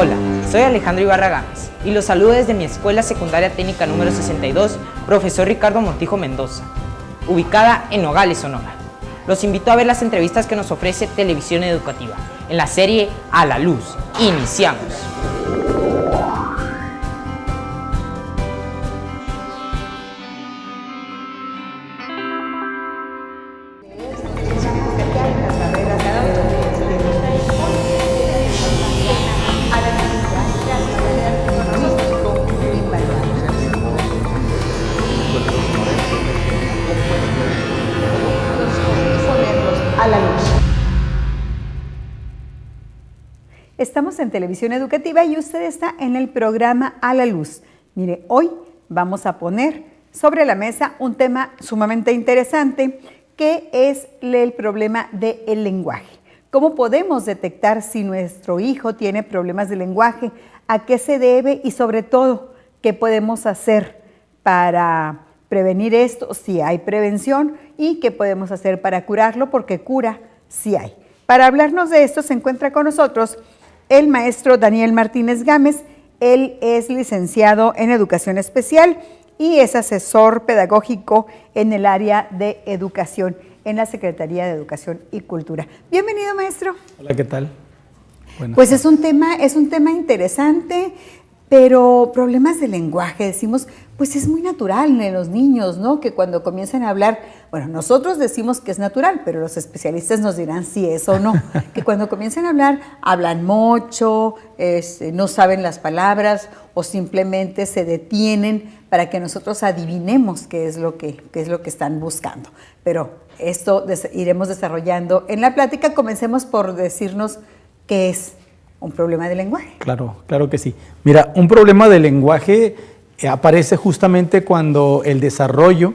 Hola, soy Alejandro Ibarra Gámez y los saludo desde mi Escuela Secundaria Técnica número 62, Profesor Ricardo Montijo Mendoza, ubicada en Nogales, Sonora. Los invito a ver las entrevistas que nos ofrece Televisión Educativa en la serie A la Luz. ¡Iniciamos! Estamos en Televisión Educativa y usted está en el programa A la Luz. Mire, hoy vamos a poner sobre la mesa un tema sumamente interesante que es el problema del lenguaje. ¿Cómo podemos detectar si nuestro hijo tiene problemas de lenguaje? ¿A qué se debe? Y sobre todo, ¿qué podemos hacer para prevenir esto? Si hay prevención, y qué podemos hacer para curarlo, porque cura sí hay. Para hablarnos de esto se encuentra con nosotros el maestro Daniel Martínez Gámez. Él es licenciado en Educación Especial y es asesor pedagógico en el área de educación en la Secretaría de Educación y Cultura. Bienvenido, maestro. Hola, ¿qué tal? Buenas pues es un tema interesante, pero problemas de lenguaje, decimos, pues es muy natural en los niños, ¿no? Que cuando comienzan a hablar, bueno, nosotros decimos que es natural, pero los especialistas nos dirán si es o no. Que cuando comienzan a hablar, hablan mucho, no saben las palabras o simplemente se detienen para que nosotros adivinemos qué es lo que están buscando. Pero esto iremos desarrollando en la plática. Comencemos por decirnos qué es un problema de lenguaje. Claro que sí. Mira, un problema de lenguaje aparece justamente cuando el desarrollo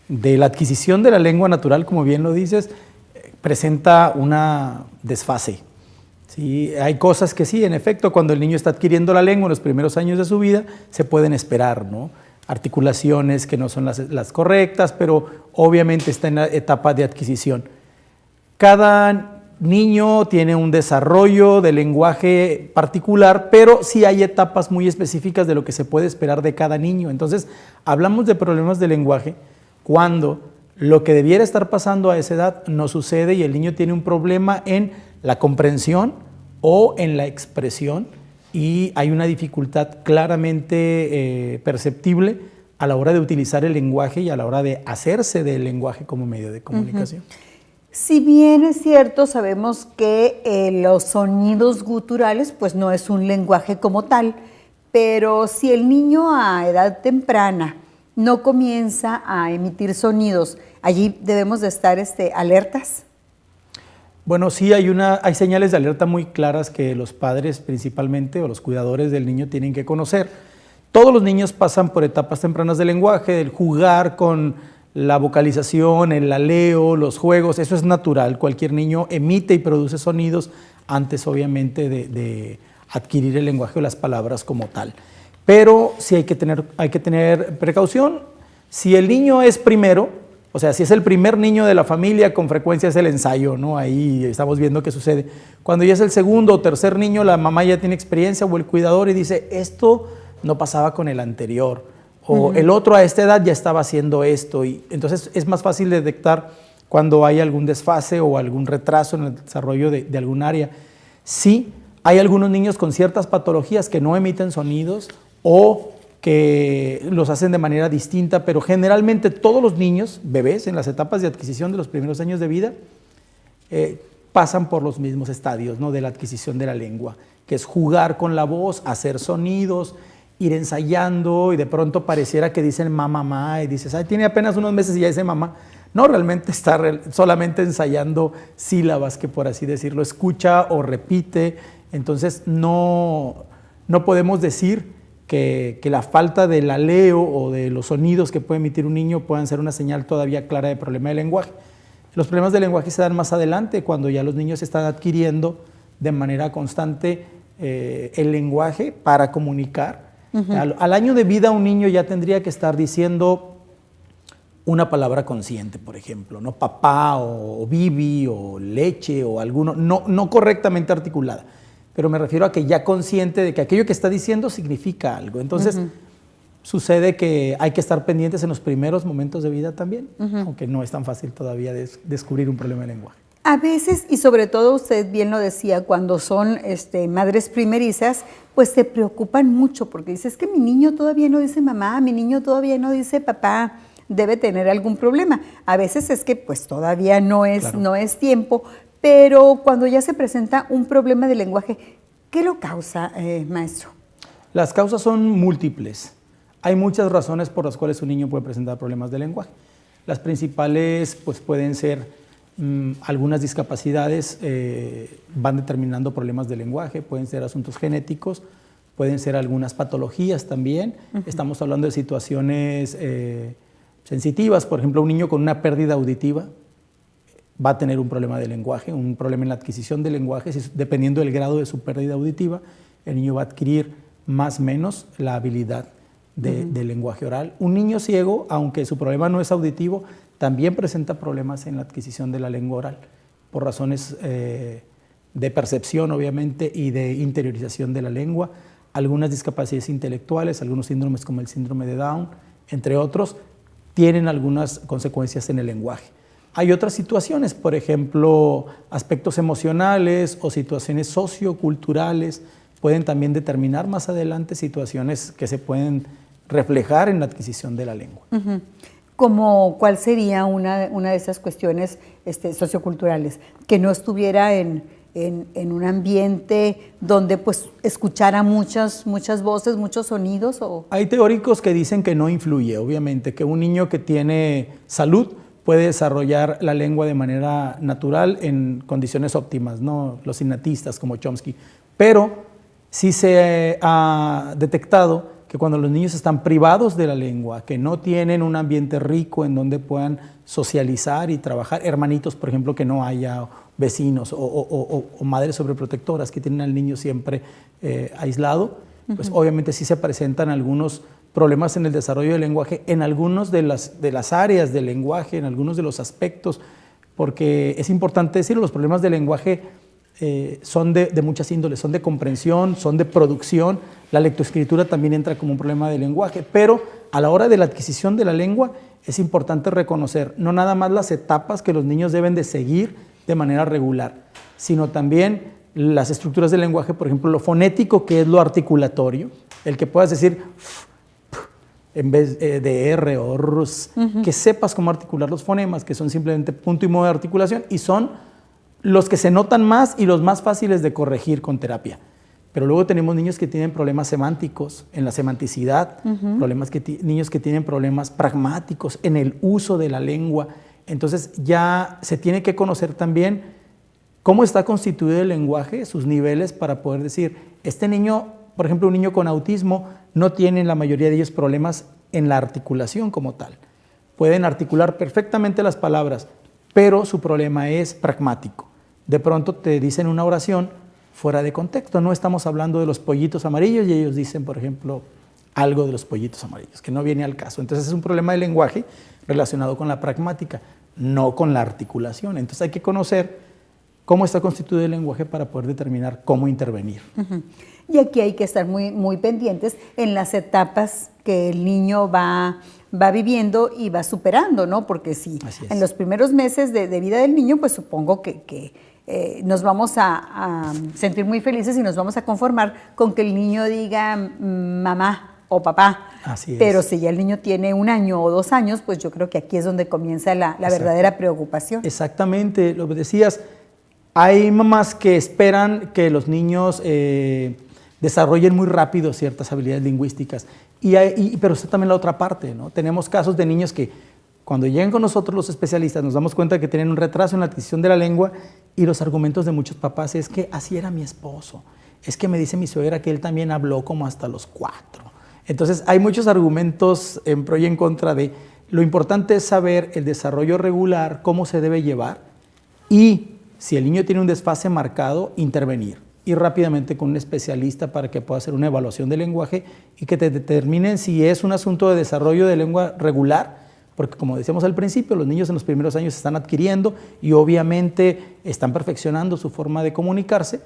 de la adquisición de la lengua natural, como bien lo dices, presenta una desfase. ¿Sí? Hay cosas que sí, en efecto, cuando el niño está adquiriendo la lengua en los primeros años de su vida, se pueden esperar, ¿no? Articulaciones que no son las correctas, pero obviamente está en la etapa de adquisición. Cada niño tiene un desarrollo de lenguaje particular, pero sí hay etapas muy específicas de lo que se puede esperar de cada niño. Entonces, hablamos de problemas de lenguaje cuando lo que debiera estar pasando a esa edad no sucede y el niño tiene un problema en la comprensión o en la expresión y hay una dificultad claramente perceptible a la hora de utilizar el lenguaje y a la hora de hacerse del lenguaje como medio de comunicación. Si bien es cierto, sabemos que los sonidos guturales pues no es un lenguaje como tal, pero si el niño a edad temprana no comienza a emitir sonidos, allí debemos de estar alertas. Bueno, sí hay señales de alerta muy claras que los padres principalmente o los cuidadores del niño tienen que conocer. Todos los niños pasan por etapas tempranas del lenguaje, del jugar con la vocalización, el aleo, los juegos, eso es natural. Cualquier niño emite y produce sonidos antes, obviamente, de adquirir el lenguaje o las palabras como tal. Pero sí hay que tener precaución. Si el niño es primero, o sea, si es el primer niño de la familia, con frecuencia es el ensayo, ¿no? Ahí estamos viendo qué sucede. Cuando ya es el segundo o tercer niño, la mamá ya tiene experiencia o el cuidador y dice, esto no pasaba con el anterior. O el otro a esta edad ya estaba haciendo esto, y entonces es más fácil detectar cuando hay algún desfase o algún retraso en el desarrollo de algún área. Sí, hay algunos niños con ciertas patologías que no emiten sonidos o que los hacen de manera distinta, pero generalmente todos los niños, bebés, en las etapas de adquisición de los primeros años de vida, pasan por los mismos estadios, ¿no? De la adquisición de la lengua, que es jugar con la voz, hacer sonidos, ir ensayando y de pronto pareciera que dicen mamá y dices, ay, tiene apenas unos meses y ya dice mamá. No, realmente está solamente ensayando sílabas que, por así decirlo, escucha o repite. Entonces no podemos decir que la falta del aleo o de los sonidos que puede emitir un niño puedan ser una señal todavía clara de problema de lenguaje. Los problemas de lenguaje se dan más adelante, cuando ya los niños están adquiriendo de manera constante el lenguaje para comunicar. Al año de vida un niño ya tendría que estar diciendo una palabra consciente, por ejemplo, ¿no? Papá o bibi o leche o alguno, no correctamente articulada. pero me refiero a que ya consciente de que aquello que está diciendo significa algo. Entonces, sucede que hay que estar pendientes en los primeros momentos de vida también, aunque no es tan fácil todavía descubrir un problema de lenguaje. A veces, y sobre todo usted bien lo decía, cuando son madres primerizas, pues se preocupan mucho porque dice, es que mi niño todavía no dice mamá, mi niño todavía no dice papá, debe tener algún problema. A veces es que pues todavía no es tiempo, pero cuando ya se presenta un problema de lenguaje, ¿qué lo causa, maestro? Las causas son múltiples. Hay muchas razones por las cuales un niño puede presentar problemas de lenguaje. Las principales pues pueden ser algunas discapacidades van determinando problemas de lenguaje, pueden ser asuntos genéticos, pueden ser algunas patologías también. Estamos hablando de situaciones sensitivas, por ejemplo, un niño con una pérdida auditiva va a tener un problema de lenguaje, un problema en la adquisición de lenguaje, dependiendo del grado de su pérdida auditiva, el niño va a adquirir más o menos la habilidad de lenguaje oral. Un niño ciego, aunque su problema no es auditivo, también presenta problemas en la adquisición de la lengua oral, por razones de percepción, obviamente, y de interiorización de la lengua. Algunas discapacidades intelectuales, algunos síndromes como el síndrome de Down, entre otros, tienen algunas consecuencias en el lenguaje. Hay otras situaciones, por ejemplo, aspectos emocionales o situaciones socioculturales, pueden también determinar más adelante situaciones que se pueden reflejar en la adquisición de la lengua. Como, ¿cuál sería una de esas cuestiones socioculturales? Que no estuviera en un ambiente donde pues escuchara muchas voces, muchos sonidos. Hay teóricos que dicen que no influye, obviamente, que un niño que tiene salud puede desarrollar la lengua de manera natural en condiciones óptimas, ¿no? Los innatistas como Chomsky. Pero sí se ha detectado que cuando los niños están privados de la lengua, que no tienen un ambiente rico en donde puedan socializar y trabajar, hermanitos, por ejemplo, que no haya vecinos o madres sobreprotectoras que tienen al niño siempre aislado, pues obviamente sí se presentan algunos problemas en el desarrollo del lenguaje, en algunos de las áreas del lenguaje, en algunos de los aspectos, porque es importante decirlo, los problemas del lenguaje son de muchas índoles, son de comprensión, son de producción. La lectoescritura también entra como un problema de lenguaje, pero a la hora de la adquisición de la lengua es importante reconocer no nada más las etapas que los niños deben de seguir de manera regular, sino también las estructuras del lenguaje, por ejemplo, lo fonético, que es lo articulatorio, el que puedas decir en vez de R o RUS, que sepas cómo articular los fonemas, que son simplemente punto y modo de articulación, y son los que se notan más y los más fáciles de corregir con terapia. Pero luego tenemos niños que tienen problemas semánticos en la semanticidad, niños que tienen problemas pragmáticos en el uso de la lengua. Entonces ya se tiene que conocer también cómo está constituido el lenguaje, sus niveles, para poder decir, este niño, por ejemplo, un niño con autismo, no tiene la mayoría de ellos problemas en la articulación como tal. Pueden articular perfectamente las palabras, pero su problema es pragmático. De pronto te dicen una oración fuera de contexto. No estamos hablando de los pollitos amarillos y ellos dicen, por ejemplo, algo de los pollitos amarillos, que no viene al caso. Entonces es un problema de lenguaje relacionado con la pragmática, no con la articulación. Entonces hay que conocer cómo está constituido el lenguaje para poder determinar cómo intervenir. Y aquí hay que estar muy pendientes en las etapas que el niño va viviendo y va superando, ¿no? Porque si en los primeros meses de vida del niño, pues supongo que nos vamos a sentir muy felices y nos vamos a conformar con que el niño diga mamá o papá. Así es. Pero si ya el niño tiene 1 año o 2 años, pues yo creo que aquí es donde comienza la verdadera preocupación. Exactamente, lo que decías. Hay mamás que esperan que los niños desarrollen muy rápido ciertas habilidades lingüísticas, pero está también la otra parte, ¿no? Tenemos casos de niños que cuando llegan con nosotros los especialistas nos damos cuenta que tienen un retraso en la adquisición de la lengua y los argumentos de muchos papás es que así era mi esposo, es que me dice mi suegra que él también habló como hasta los 4. Entonces hay muchos argumentos en pro y en contra de lo importante es saber el desarrollo regular, cómo se debe llevar y si el niño tiene un desfase marcado, intervenir. Ir rápidamente con un especialista para que pueda hacer una evaluación del lenguaje y que te determinen si es un asunto de desarrollo de lengua regular, porque como decíamos al principio, los niños en los primeros años están adquiriendo y obviamente están perfeccionando su forma de comunicarse,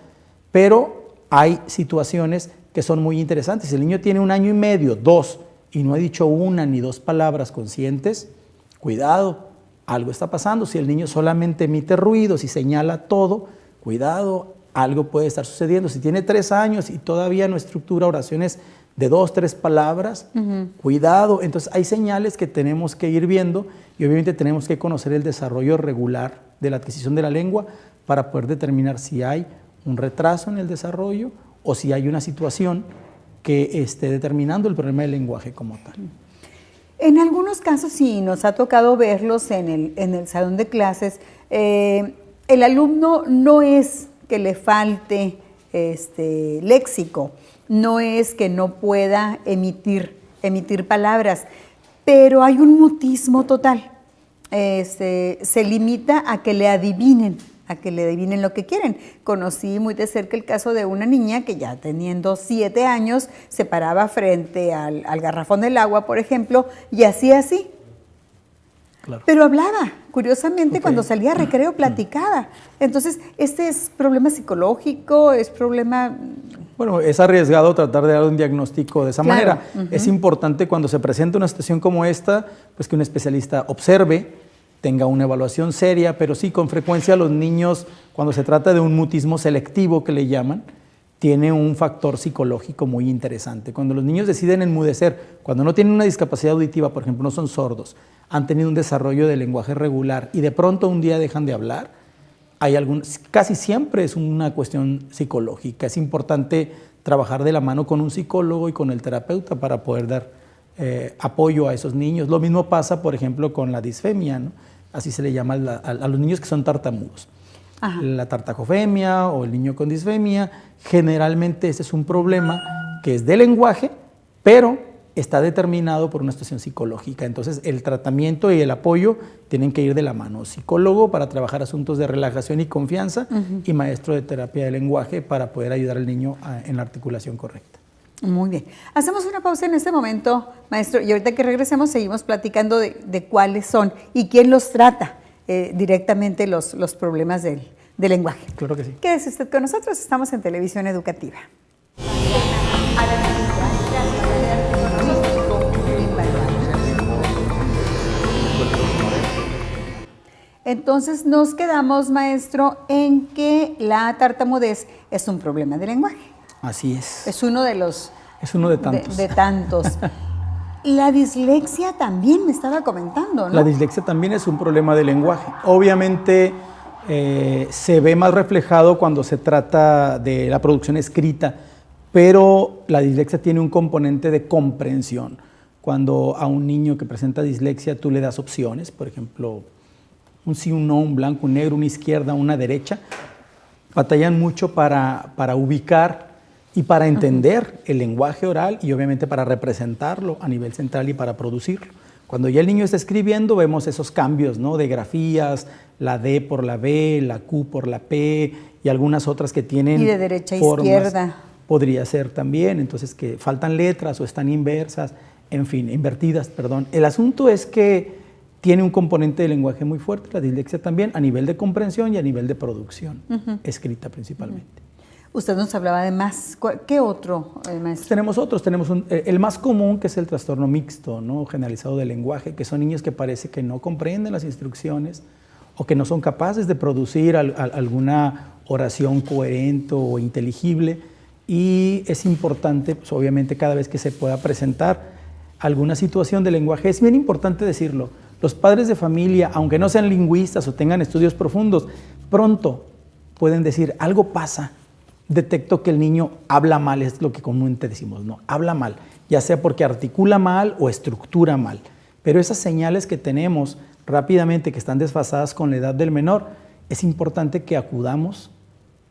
pero hay situaciones que son muy interesantes. Si el niño tiene 1 año y medio, 2, y no ha dicho 1 ni 2 palabras conscientes, cuidado, algo está pasando. Si el niño solamente emite ruidos y señala todo, cuidado, algo puede estar sucediendo. Si tiene 3 años y todavía no estructura oraciones de 2, 3 palabras, cuidado. Entonces hay señales que tenemos que ir viendo y obviamente tenemos que conocer el desarrollo regular de la adquisición de la lengua para poder determinar si hay un retraso en el desarrollo o si hay una situación que esté determinando el problema del lenguaje como tal. En algunos casos sí nos ha tocado verlos en el salón de clases. El alumno no es que le falte léxico, no es que no pueda emitir palabras, pero hay un mutismo total. Se limita a que le adivinen lo que quieren. Conocí muy de cerca el caso de una niña que ya teniendo 7 años se paraba frente al garrafón del agua, por ejemplo, y hacía así. Claro. Pero hablaba, curiosamente, cuando salía a recreo platicaba. Entonces, ¿este es problema psicológico? ¿Es problema...? Bueno, es arriesgado tratar de dar un diagnóstico de esa manera. Es importante cuando se presenta una situación como esta, pues que un especialista observe, tenga una evaluación seria, pero sí, con frecuencia los niños, cuando se trata de un mutismo selectivo que le llaman, tiene un factor psicológico muy interesante. Cuando los niños deciden enmudecer, cuando no tienen una discapacidad auditiva, por ejemplo, no son sordos, han tenido un desarrollo de lenguaje regular y de pronto un día dejan de hablar, casi siempre es una cuestión psicológica. Es importante trabajar de la mano con un psicólogo y con el terapeuta para poder dar apoyo a esos niños. Lo mismo pasa, por ejemplo, con la disfemia, ¿no? Así se le llama a los niños que son tartamudos. Ajá. La tartajofemia o el niño con disfemia, generalmente ese es un problema que es de lenguaje, pero está determinado por una situación psicológica. Entonces, el tratamiento y el apoyo tienen que ir de la mano. Psicólogo para trabajar asuntos de relajación y confianza y maestro de terapia de lenguaje para poder ayudar al niño en la articulación correcta. Muy bien. Hacemos una pausa en este momento, maestro, y ahorita que regresemos seguimos platicando de cuáles son y quién los trata directamente los problemas del lenguaje. Claro que sí. Quédese usted con nosotros, estamos en Televisión Educativa. Entonces nos quedamos, maestro, en que la tartamudez es un problema de lenguaje. Así es. Es uno de los... Es uno de tantos. De tantos. La dislexia también me estaba comentando, ¿no? La dislexia también es un problema de lenguaje. Obviamente se ve más reflejado cuando se trata de la producción escrita, pero la dislexia tiene un componente de comprensión. Cuando a un niño que presenta dislexia tú le das opciones, por ejemplo, un sí, un no, un blanco, un negro, una izquierda, una derecha, batallan mucho para ubicar y para entender el lenguaje oral y obviamente para representarlo a nivel central y para producirlo. Cuando ya el niño está escribiendo vemos esos cambios, ¿no? De grafías, la D por la B, la Q por la P y algunas otras que tienen y de derecha a formas. Izquierda. Podría ser también, entonces que faltan letras o están inversas, en fin, invertidas, perdón. El asunto es que tiene un componente de lenguaje muy fuerte, la dislexia también, a nivel de comprensión y a nivel de producción, escrita principalmente. Usted nos hablaba de más. ¿Qué otro, maestro? Tenemos otros. Tenemos el más común, que es el trastorno mixto, ¿no? Generalizado del lenguaje, que son niños que parece que no comprenden las instrucciones o que no son capaces de producir alguna oración coherente o inteligible. Y es importante, pues, obviamente, cada vez que se pueda presentar alguna situación de lenguaje, es bien importante decirlo. Los padres de familia, aunque no sean lingüistas o tengan estudios profundos, pronto pueden decir, algo pasa. Detecto que el niño habla mal, es lo que comúnmente decimos, ¿no? Habla mal, ya sea porque articula mal o estructura mal. Pero esas señales que tenemos rápidamente, que están desfasadas con la edad del menor, es importante que acudamos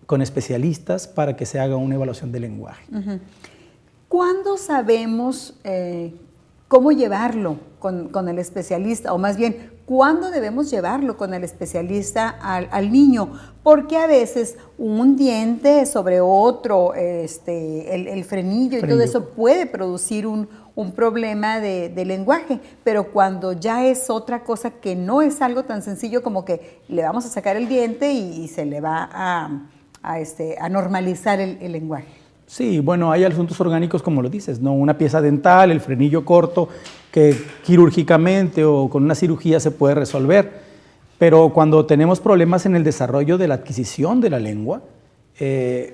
con especialistas para que se haga una evaluación del lenguaje. ¿Cuándo sabemos cómo llevarlo con el especialista? O más bien, ¿cuándo debemos llevarlo con el especialista al niño? Porque a veces un diente sobre otro, el frenillo y todo eso puede producir un problema de lenguaje, pero cuando ya es otra cosa que no es algo tan sencillo como que le vamos a sacar el diente y se le va a normalizar el lenguaje. Sí, bueno, hay asuntos orgánicos como lo dices, ¿no? Una pieza dental, el frenillo corto, que quirúrgicamente o con una cirugía se puede resolver, pero cuando tenemos problemas en el desarrollo de la adquisición de la lengua,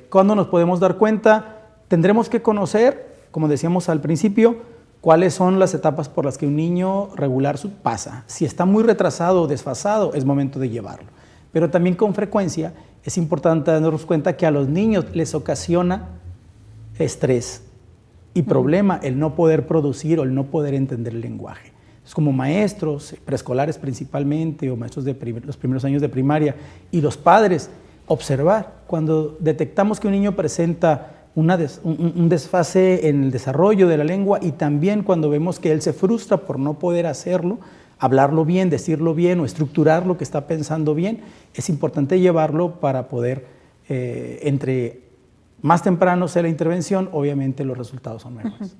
¿cuándo nos podemos dar cuenta? Tendremos que conocer, como decíamos al principio, cuáles son las etapas por las que un niño regular pasa. Si está muy retrasado o desfasado, es momento de llevarlo. Pero también con frecuencia es importante darnos cuenta que a los niños les ocasiona estrés y problema el no poder producir o el no poder entender el lenguaje. Es como maestros, preescolares principalmente, o maestros de los primeros años de primaria, y los padres, observar. Cuando detectamos que un niño presenta un desfase en el desarrollo de la lengua, y también cuando vemos que él se frustra por no poder hacerlo, hablarlo bien, decirlo bien o estructurar lo que está pensando bien, es importante llevarlo para poder, entre más temprano sea la intervención, obviamente los resultados son mejores.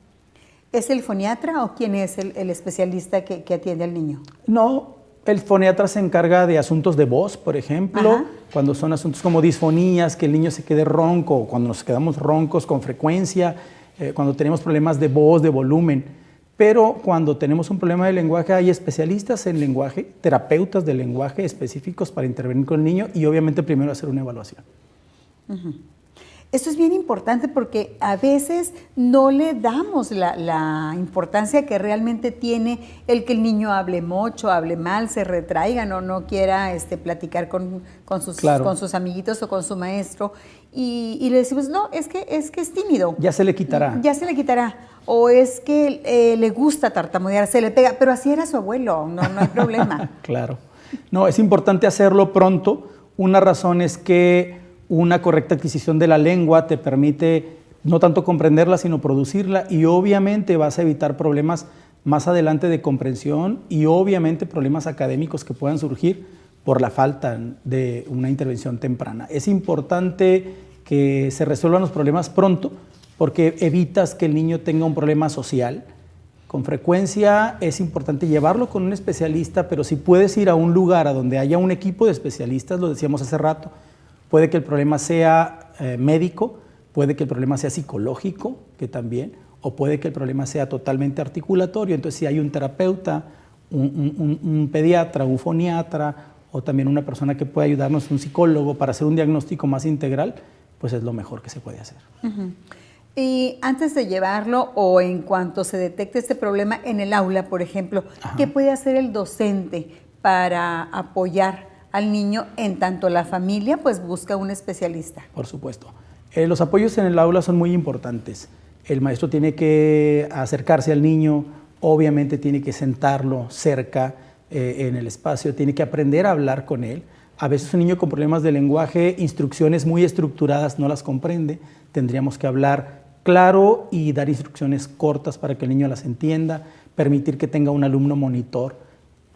¿Es el foniatra o quién es el especialista que atiende al niño? No, el foniatra se encarga de asuntos de voz, por ejemplo, Ajá. cuando son asuntos como disfonías, que el niño se quede ronco, cuando nos quedamos roncos con frecuencia, cuando tenemos problemas de voz, de volumen. Pero cuando tenemos un problema de lenguaje, hay especialistas en lenguaje, terapeutas de lenguaje específicos para intervenir con el niño y obviamente primero hacer una evaluación. Uh-huh. Esto es bien importante porque a veces no le damos la importancia que realmente tiene el que el niño hable mucho, hable mal, se retraiga, no quiera platicar con sus amiguitos o con su maestro. Y le decimos, no, es que es tímido. Ya se le quitará. Ya se le quitará. O es que le gusta tartamudear, se le pega. Pero así era su abuelo, no hay problema. Claro. No, es importante hacerlo pronto. Una razón es que una correcta adquisición de la lengua te permite no tanto comprenderla, sino producirla, y obviamente vas a evitar problemas más adelante de comprensión y obviamente problemas académicos que puedan surgir por la falta de una intervención temprana. Es importante que se resuelvan los problemas pronto porque evitas que el niño tenga un problema social. Con frecuencia es importante llevarlo con un especialista, pero si puedes ir a un lugar a donde haya un equipo de especialistas, lo decíamos hace rato, puede que el problema sea médico, puede que el problema sea psicológico, que también, o puede que el problema sea totalmente articulatorio. Entonces, si hay un terapeuta, un pediatra, un foniatra, o también una persona que pueda ayudarnos, un psicólogo, para hacer un diagnóstico más integral, pues es lo mejor que se puede hacer. Uh-huh. Y antes de llevarlo o en cuanto se detecte este problema en el aula, por ejemplo, ajá, ¿qué puede hacer el docente para apoyar al niño en tanto la familia pues busca un especialista? Por supuesto. Los apoyos en el aula son muy importantes. El maestro tiene que acercarse al niño, obviamente tiene que sentarlo cerca en el espacio, tiene que aprender a hablar con él. A veces un niño con problemas de lenguaje, instrucciones muy estructuradas no las comprende. Tendríamos que hablar claro y dar instrucciones cortas para que el niño las entienda, permitir que tenga un alumno monitor,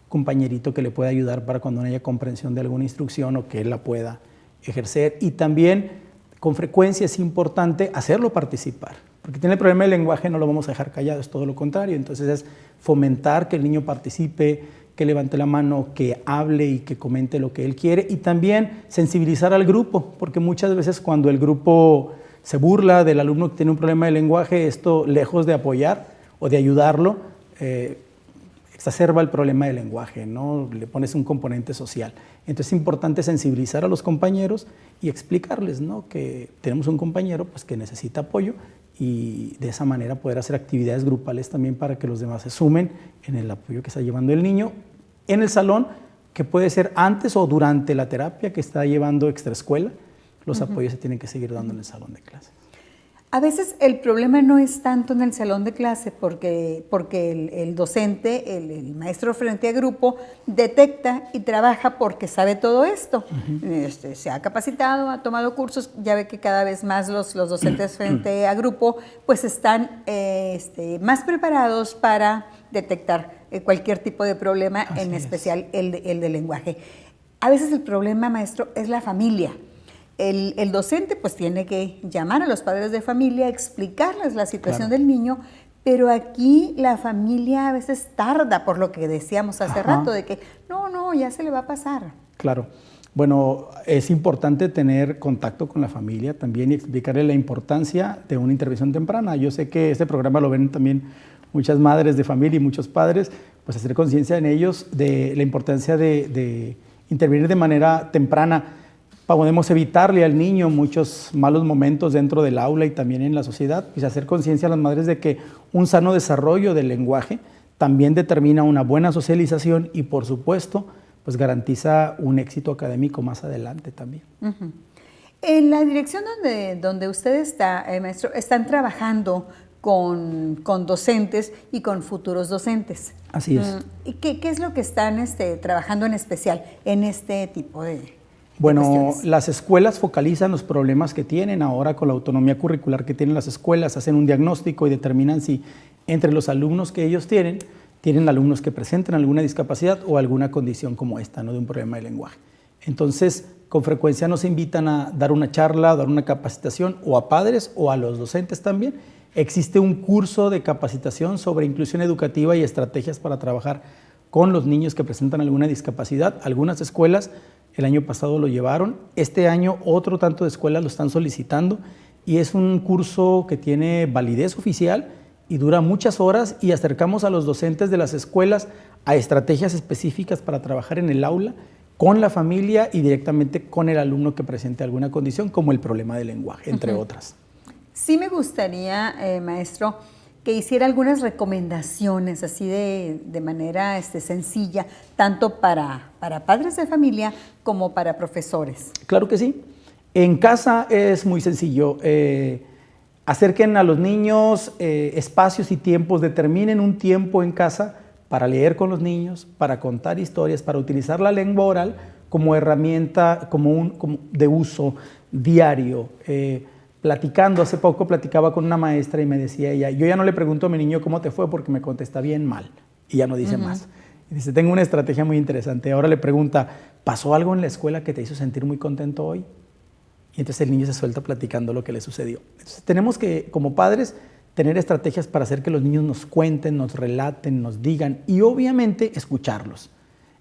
compañerito que le pueda ayudar para cuando no haya comprensión de alguna instrucción o que él la pueda ejercer. Y también, con frecuencia es importante hacerlo participar, porque tiene el problema del lenguaje, no lo vamos a dejar callado, es todo lo contrario. Entonces es fomentar que el niño participe, que levante la mano, que hable y que comente lo que él quiere, y también sensibilizar al grupo, porque muchas veces cuando el grupo se burla del alumno que tiene un problema de lenguaje, esto, lejos de apoyar o de ayudarlo, exacerba el problema del lenguaje, ¿no? Le pones un componente social. Entonces es importante sensibilizar a los compañeros y explicarles, ¿no?, que tenemos un compañero pues, que necesita apoyo, y de esa manera poder hacer actividades grupales también para que los demás se sumen en el apoyo que está llevando el niño en el salón, que puede ser antes o durante la terapia que está llevando extraescuela. Los apoyos se tienen que seguir dando en el salón de clases. A veces el problema no es tanto en el salón de clase porque el docente, el maestro frente a grupo, detecta y trabaja porque sabe todo esto. Uh-huh. Se ha capacitado, ha tomado cursos, ya ve que cada vez más los docentes frente a grupo pues están más preparados para detectar cualquier tipo de problema, así en especial el de lenguaje. A veces el problema, maestro, es la familia. El docente pues tiene que llamar a los padres de familia, explicarles la situación, claro, del niño, pero aquí la familia a veces tarda, por lo que decíamos hace, ajá, rato, de que no, ya se le va a pasar. Claro. Bueno, es importante tener contacto con la familia también y explicarle la importancia de una intervención temprana. Yo sé que este programa lo ven también muchas madres de familia y muchos padres, pues hacer conciencia en ellos de la importancia de intervenir de manera temprana. Podemos evitarle al niño muchos malos momentos dentro del aula y también en la sociedad, y hacer conciencia a las madres de que un sano desarrollo del lenguaje también determina una buena socialización y, por supuesto, pues garantiza un éxito académico más adelante también. Uh-huh. En la dirección donde usted está, maestro, están trabajando con docentes y con futuros docentes. Así es. ¿Y qué es lo que están trabajando en especial en este tipo de Bueno, cuestiones? las escuelas focalizan los problemas que tienen ahora con la autonomía curricular que tienen las escuelas, hacen un diagnóstico y determinan si entre los alumnos que ellos tienen alumnos que presenten alguna discapacidad o alguna condición como esta, ¿no? De un problema de lenguaje. Entonces, con frecuencia nos invitan a dar una charla, a dar una capacitación, o a padres o a los docentes también. Existe un curso de capacitación sobre inclusión educativa y estrategias para trabajar con los niños que presentan alguna discapacidad. Algunas escuelas el año pasado lo llevaron, este año otro tanto de escuelas lo están solicitando, y es un curso que tiene validez oficial y dura muchas horas, y acercamos a los docentes de las escuelas a estrategias específicas para trabajar en el aula con la familia y directamente con el alumno que presente alguna condición, como el problema del lenguaje, entre otras. Sí me gustaría, maestro, que hiciera algunas recomendaciones así de manera sencilla, tanto para padres de familia como para profesores. Claro que sí. En casa es muy sencillo. Acerquen a los niños espacios y tiempos, determinen un tiempo en casa para leer con los niños, para contar historias, para utilizar la lengua oral como herramienta como de uso diario. Platicando, hace poco platicaba con una maestra y me decía ella, yo ya no le pregunto a mi niño cómo te fue porque me contesta bien mal y ya no dice más. Y dice, tengo una estrategia muy interesante. Ahora le pregunta, ¿pasó algo en la escuela que te hizo sentir muy contento hoy? Y entonces el niño se suelta platicando lo que le sucedió. Entonces tenemos que, como padres, tener estrategias para hacer que los niños nos cuenten, nos relaten, nos digan y obviamente escucharlos.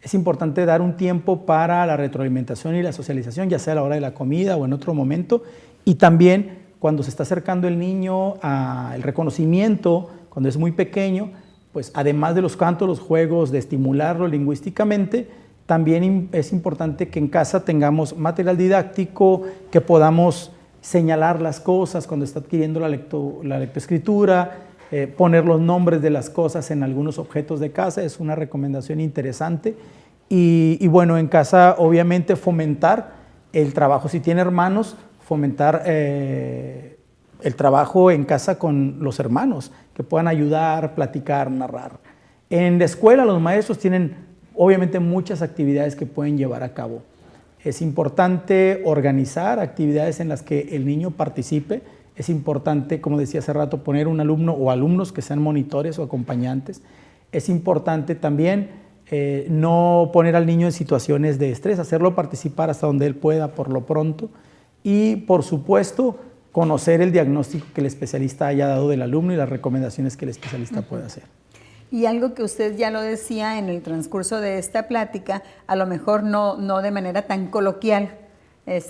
Es importante dar un tiempo para la retroalimentación y la socialización, ya sea a la hora de la comida o en otro momento, y también cuando se está acercando el niño al reconocimiento, cuando es muy pequeño, pues además de los cantos, los juegos, de estimularlo lingüísticamente, también es importante que en casa tengamos material didáctico, que podamos señalar las cosas cuando está adquiriendo la lectoescritura, poner los nombres de las cosas en algunos objetos de casa, es una recomendación interesante. Y bueno, en casa obviamente fomentar el trabajo, si tiene hermanos, fomentar el trabajo en casa con los hermanos, que puedan ayudar, platicar, narrar. En la escuela los maestros tienen obviamente muchas actividades que pueden llevar a cabo. Es importante organizar actividades en las que el niño participe. Es importante, como decía hace rato, poner un alumno o alumnos que sean monitores o acompañantes. Es importante también no poner al niño en situaciones de estrés, hacerlo participar hasta donde él pueda por lo pronto. Y, por supuesto, conocer el diagnóstico que el especialista haya dado del alumno y las recomendaciones que el especialista pueda hacer. Y algo que usted ya lo decía en el transcurso de esta plática, a lo mejor no de manera tan coloquial,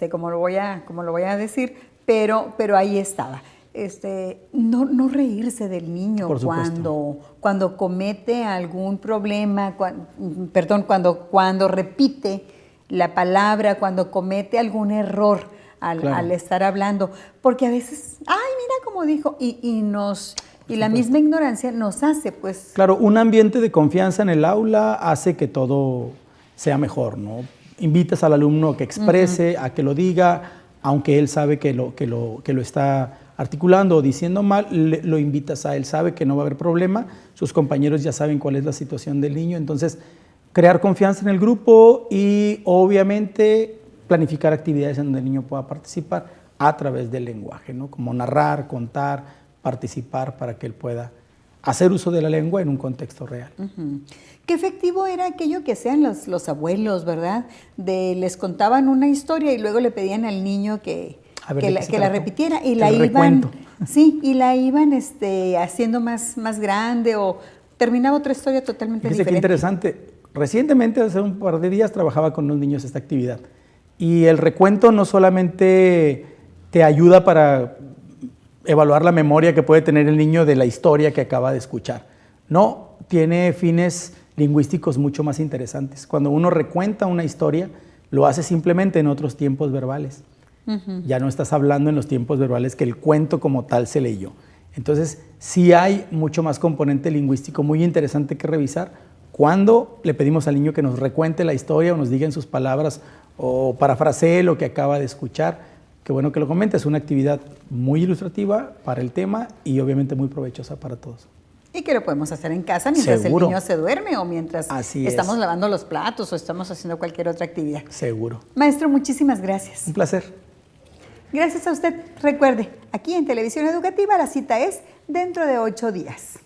como lo voy a decir, pero ahí estaba. No reírse del niño cuando comete algún problema, cuando repite la palabra, cuando comete algún error al estar hablando, porque a veces, ay, mira cómo dijo, y la misma ignorancia nos hace, pues... Claro, un ambiente de confianza en el aula hace que todo sea mejor, ¿no? Invitas al alumno a que exprese, a que lo diga, aunque él sabe que lo está articulando o diciendo mal, lo invitas a él, sabe que no va a haber problema, sus compañeros ya saben cuál es la situación del niño, entonces crear confianza en el grupo y obviamente planificar actividades en donde el niño pueda participar a través del lenguaje, ¿no? Como narrar, contar, participar para que él pueda hacer uso de la lengua en un contexto real. Qué efectivo era aquello que hacían los abuelos, ¿verdad? Les contaban una historia y luego le pedían al niño que la repitiera y la iban, y la iban haciendo más grande o terminaba otra historia totalmente diferente. Qué interesante. Recientemente, hace un par de días, trabajaba con unos niños esta actividad Y el recuento no solamente te ayuda para evaluar la memoria que puede tener el niño de la historia que acaba de escuchar. No, tiene fines lingüísticos mucho más interesantes. Cuando uno recuenta una historia, lo hace simplemente en otros tiempos verbales. Ya no estás hablando en los tiempos verbales que el cuento como tal se leyó. Entonces, sí hay mucho más componente lingüístico muy interesante que revisar cuando le pedimos al niño que nos recuente la historia o nos diga en sus palabras o parafrasee lo que acaba de escuchar. Qué bueno que lo comenta, es una actividad muy ilustrativa para el tema y obviamente muy provechosa para todos. Y que lo podemos hacer en casa mientras Seguro. el niño se duerme o mientras estamos lavando los platos o estamos haciendo cualquier otra actividad. Seguro. Maestro, muchísimas gracias. Un placer. Gracias a usted. Recuerde, aquí en Televisión Educativa la cita es dentro de 8 días.